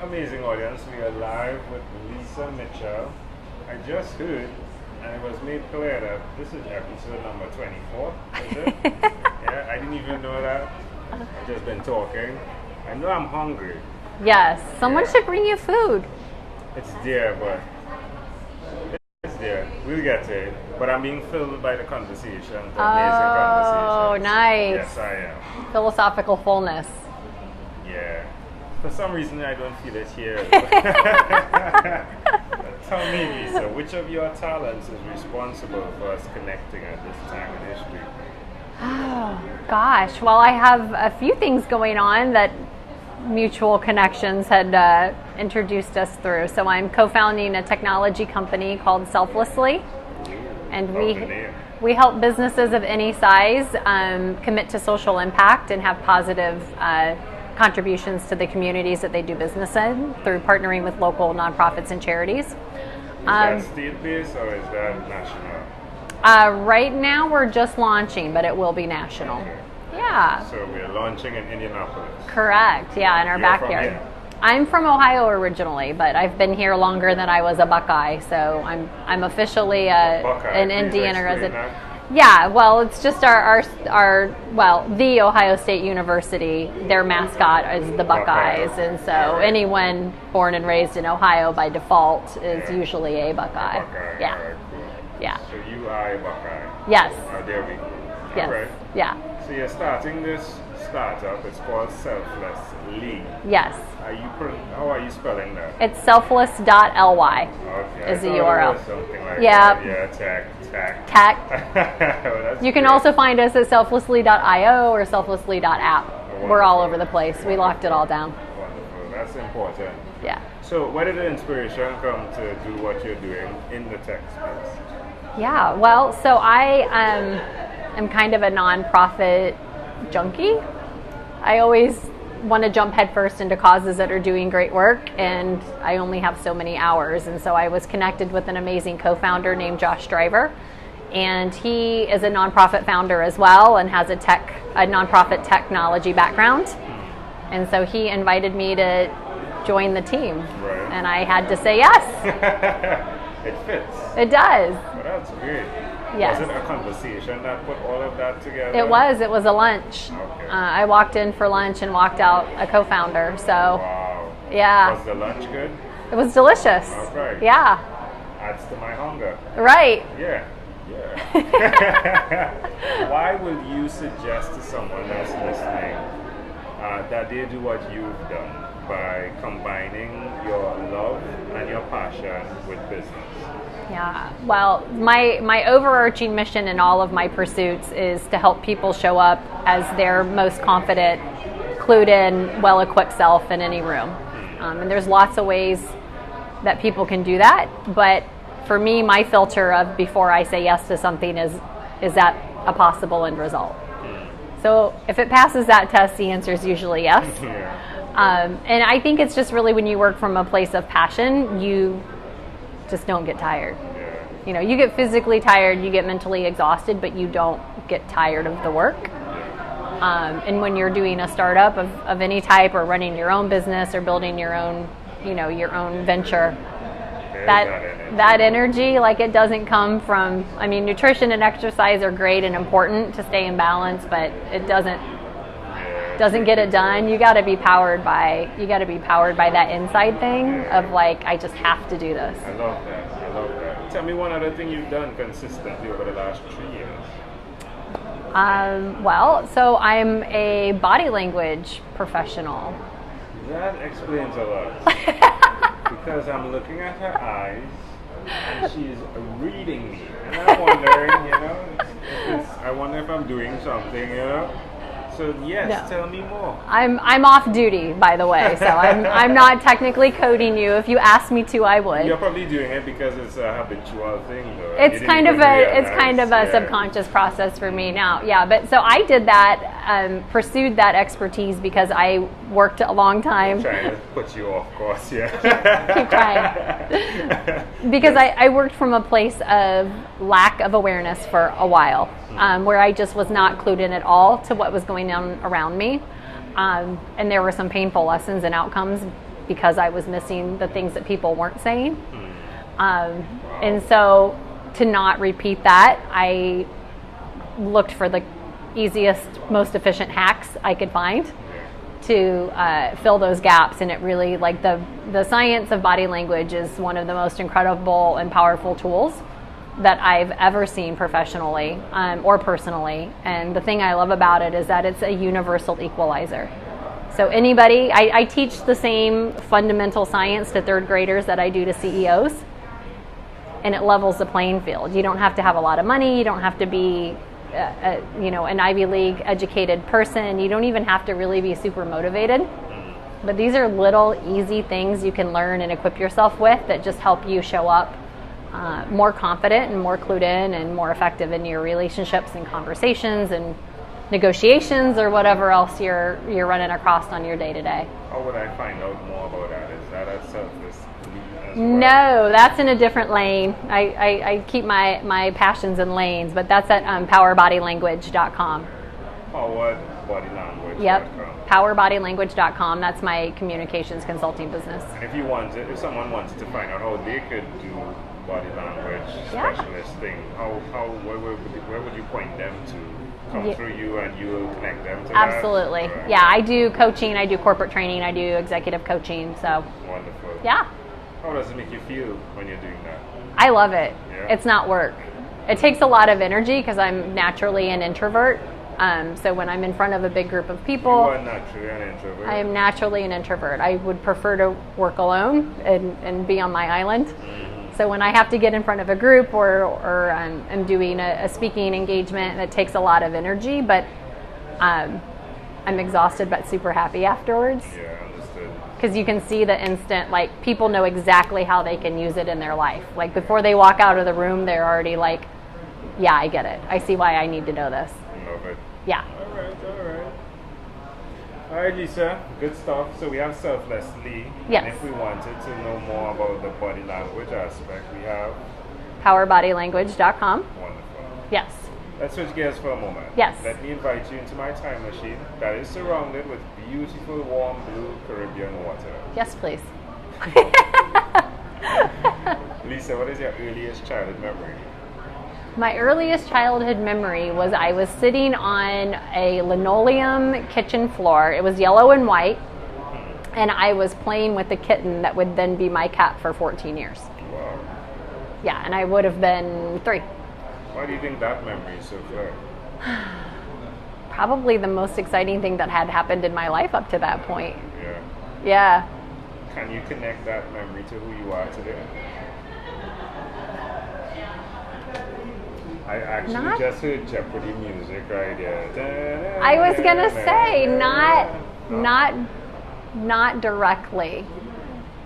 Amazing audience. We are live with Lisa Mitchell. I just heard, and it was made clear that this is episode number 24, is it? Yeah, I didn't even know that. I've just been talking. I know I'm hungry. Yes, someone should bring you food. It's there, but it's there. We'll get to it. But I'm being filled by the conversation, the amazing conversation. Oh, nice. Yes, I am. Philosophical fullness. Yeah. For some reason, I don't feel it here. Tell me, Lisa, which of your talents is responsible for us connecting at this time in history? Oh, gosh. Well, I have a few things going on that mutual connections had introduced us through. So I'm co-founding a technology company called Selflessly. And we help businesses of any size commit to social impact and have positive contributions to the communities that they do business in through partnering with local nonprofits and charities. Is that state-based or is that national? Right now we're just launching, but it will be national. Okay. Yeah. So we're launching in Indianapolis. Correct. Yeah, in our backyard. From here? I'm from Ohio originally, but I've been here longer than I was a Buckeye, so I'm officially an Indiana resident. That? Yeah, well, it's just the Ohio State University, their mascot is the Buckeyes, and so anyone born and raised in Ohio by default is usually a Buckeye. Yeah. All right, cool. Yeah. So you are a Buckeye. Yes. There we go. Yes. All right. Yeah. So you're starting this startup. It's called Selflessly. Yes. How are you spelling that? It's selfless.ly Okay. is the URL. Something like Yeah. that. Yeah, tech. Well, you can also find us at selflessly.io or selflessly.app. We're all over the place. We locked it all down. Wonderful. That's important. Yeah. So where did the inspiration come to do what you're doing in the tech space? Yeah, well, so I am kind of a nonprofit junkie. I always want to jump headfirst into causes that are doing great work, and I only have so many hours. And so I was connected with an amazing co-founder named Josh Driver, and he is a nonprofit founder as well and has a nonprofit technology background. And so he invited me to join the team, Right. and I had to say yes. It fits. It does. Well, that's great. Yes. Was it a conversation that put all of that together? It was a lunch. Okay. I walked in for lunch and walked out a co-founder. So Wow. yeah, Was the lunch good? it was delicious. Okay. Yeah, Adds to my hunger. right. Yeah. Why would you suggest to someone that's listening that they do what you've done by combining your love and your passion with business? Yeah. Well, my overarching mission in all of my pursuits is to help people show up as their most confident, clued in, well-equipped self in any room. And there's lots of ways that people can do that, but for me, my filter of before I say yes to something is that a possible end result? So if it passes that test, the answer is usually yes. And I think it's just really when you work from a place of passion, you just don't get tired. You know, you get physically tired, you get mentally exhausted, but you don't get tired of the work. And when you're doing a startup of any type, or running your own business, or building your own venture, that energy, like, it doesn't come from, I mean, nutrition and exercise are great and important to stay in balance, but it doesn't get it done. You got to be powered by that inside thing of, like, I just have to do this. I love that. Tell me one other thing you've done consistently over the last 3 years. Well, so I'm a body language professional. That explains a lot. Because I'm looking at her eyes and she's reading me. And I'm wondering, I wonder if I'm doing something, So yes, No. Tell me more. I'm off duty, by the way, so I'm not technically coding you. If you asked me to, I would. You're probably doing it because it's a habitual thing, though. It's kind of a subconscious process for me now. Yeah, but so I did that, pursued that expertise because I worked a long time. I'm trying to put you off course, yeah. Keep trying. Because I worked from a place of lack of awareness for a while, where I just was not clued in at all to what was going on around me. And there were some painful lessons and outcomes because I was missing the things that people weren't saying. And so to not repeat that, I looked for the easiest, most efficient hacks I could find to fill those gaps. And it really, like, the science of body language is one of the most incredible and powerful tools that I've ever seen professionally or personally. And the thing I love about it is that it's a universal equalizer. So anybody, I teach the same fundamental science to third graders that I do to CEOs, and it levels the playing field. You don't have to have a lot of money. You don't have to be an Ivy League educated person. You don't even have to really be super motivated. But these are little easy things you can learn and equip yourself with that just help you show up more confident and more clued in and more effective in your relationships and conversations and negotiations or whatever else you're running across on your day to day. How would I find out more about that? Is that a selfless lead as well? No, that's in a different lane. I keep my passions in lanes, but that's at powerbodylanguage.com. Powered Body Language. Yep, powerbodylanguage.com. That's my communications consulting business. And if someone wants to find out how they could do body language specialist thing, where would you point them to? Come through you and you will connect them to Absolutely. that? Right. Yeah, I do coaching, I do corporate training, I do executive coaching. So wonderful. Yeah. How does it make you feel when you're doing that? I love it. Yeah. It's not work. It takes a lot of energy because I'm naturally an introvert. So when I'm in front of a big group of people, you are naturally an introvert. I am naturally an introvert. I would prefer to work alone and be on my island. Mm-hmm. So when I have to get in front of a group or I'm doing a speaking engagement, it takes a lot of energy, but I'm exhausted but super happy afterwards. Yeah, understood. Because you can see the instant, like, people know exactly how they can use it in their life. Like, before they walk out of the room, they're already like, yeah, I get it. I see why I need to know this. Love it. Yeah. All right. All right, Lisa, good stuff. So we have selflessly. Yes. And if we wanted to know more about the body language aspect, we have powerbodylanguage.com. Wonderful. Yes. Let's switch gears for a moment. Yes. Let me invite you into my time machine that is surrounded with beautiful, warm blue Caribbean water. Yes, please. Lisa, what is your earliest childhood memory? My earliest childhood memory was I was sitting on a linoleum kitchen floor. It was yellow and white, and I was playing with a kitten that would then be my cat for 14 years. Wow. Yeah, and I would have been 3. Why do you think that memory is so clear? Probably the most exciting thing that had happened in my life up to that point. Yeah. Yeah. Can you connect that memory to who you are today? I actually just heard Jeopardy music right there. I was gonna say not directly.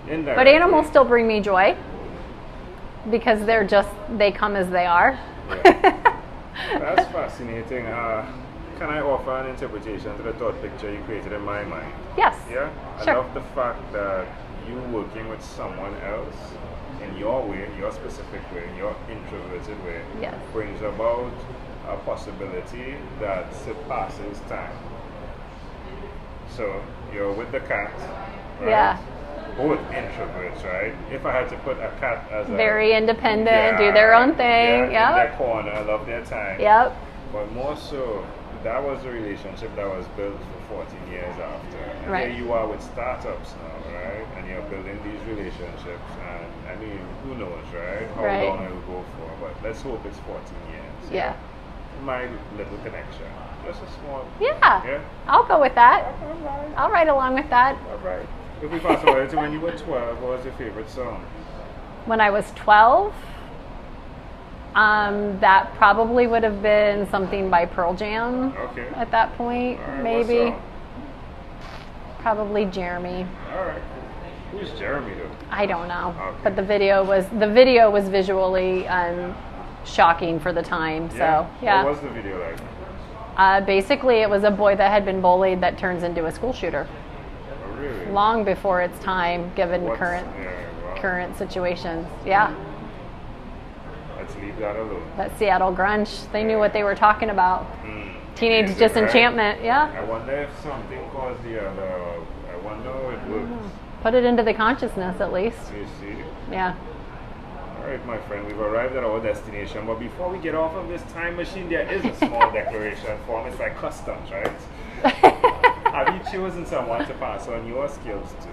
Indirectly. But animals still bring me joy because they come as they are. Yeah. That's fascinating. Can I offer an interpretation to the thought picture you created in my mind? Yes. Yeah? Sure. I love the fact that you working with someone else in your way, your specific way, your introverted way, Yes. brings about a possibility that surpasses time. So you're with the cat, right? Yeah. Both introverts, right? If I had to put a cat as Very independent, do their own thing. Yeah, in Yep. their corner, love their time. Yep. But more so, that was a relationship that was built for 14 years after. And Right. here you are with startups now, right? And you're building these relationships. And I mean, who knows, right? How Right. long it will go for. But let's hope it's 14 years. Yeah. My little connection. Just a small. Yeah. Yeah? I'll go with that. All right. I'll ride along with that. All right. If we fast forward to when you were 12, what was your favorite song? When I was 12, that probably would have been something by Pearl Jam. Okay. At that point, All right, maybe. what song? Probably Jeremy. All right. Who's Jeremy though? I don't know, Okay. but the video was visually shocking for the time. So yeah. What was the video like? Basically, it was a boy that had been bullied that turns into a school shooter. Oh, really? Long before its time, given Wow. current situations. Yeah, Let's leave that alone. that Seattle grunge. They knew what they were talking about. Teenage Amazing, disenchantment. right? Yeah. I wonder if something caused the other. I wonder No, it works. Put it into the consciousness at least. You see? Yeah. All right, my friend, we've arrived at our destination. But before we get off of this time machine, there is a small declaration form. It's like customs, right? Have you chosen someone to pass on your skills to?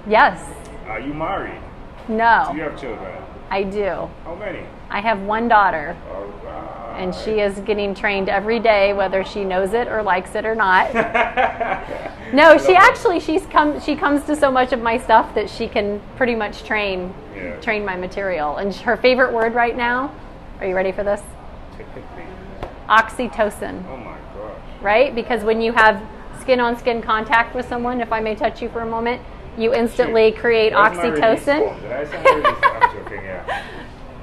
Yes. Are you married? No. Do you have children? I do. How many? I have one daughter. All right. And she is getting trained every day, whether she knows it or likes it or not. No, she actually she comes to so much of my stuff that she can pretty much train my material. And her favorite word right now, are you ready for this? Typically. Oxytocin. Oh my gosh. Right? Because when you have skin-on-skin contact with someone, if I may touch you for a moment, you instantly create oxytocin. Did I say my release form? I'm joking, yeah.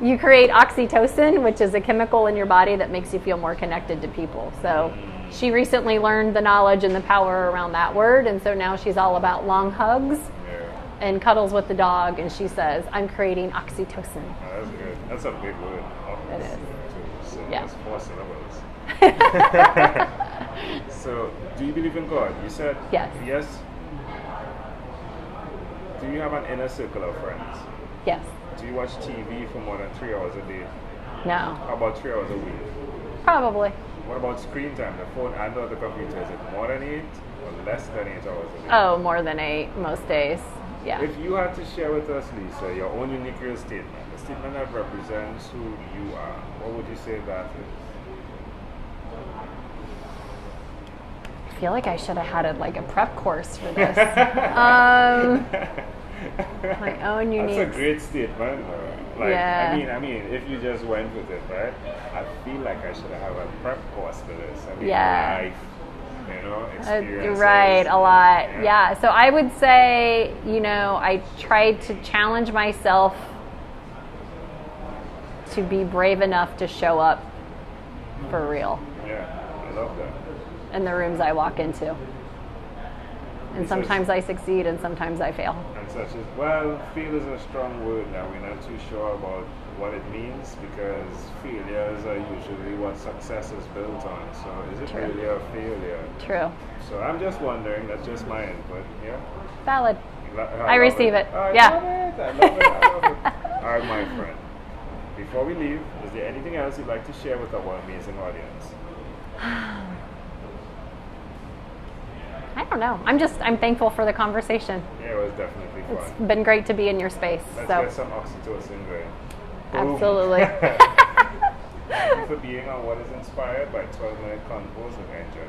You create oxytocin, which is a chemical in your body that makes you feel more connected to people. So she recently learned the knowledge and the power around that word, and so now she's all about long hugs and cuddles with the dog, and she says, I'm creating oxytocin. Oh, that's good. That's a big word. It is. So Yeah. that's 4 syllables. So, do you believe in God? You said Yes. Yes. Do you have an inner circle of friends? Yes. Do you watch TV for more than 3 hours a day? No. How about 3 hours a week? Probably. What about screen time? The phone and or the computer? Is it more than 8 or less than 8 hours a day? Oh, more than 8 most days. Yeah. If you had to share with us, Lisa, your own unique real statement, a statement that represents who you are, what would you say that is? I feel like I should have had a prep course for this. My own unique. That's a great statement. Like, Yeah. I mean, if you just went with it, right? I feel like I should have a prep course for this. I mean, Yeah. life, experiences. Right, a lot. Yeah. So I would say, I tried to challenge myself to be brave enough to show up for real Yeah, I love that. in the rooms I walk into. And sometimes I succeed and sometimes I fail. And such as, well, fail is a strong word now. We're not too sure about what it means because failures are usually what success is built on. So is it True. really a failure? True. So I'm just wondering, that's just my input, yeah? Valid. I I receive it. I Yeah. love it. I love it. I love it. All right, my friend. Before we leave, is there anything else you'd like to share with our amazing audience? I don't know. I'm thankful for the conversation. Yeah, it was definitely fun. It's been great to be in your space. Let's So get some oxytocin going. Boom. absolutely. Thank you for being on What is Inspired by 12 Minute Convos with Angel.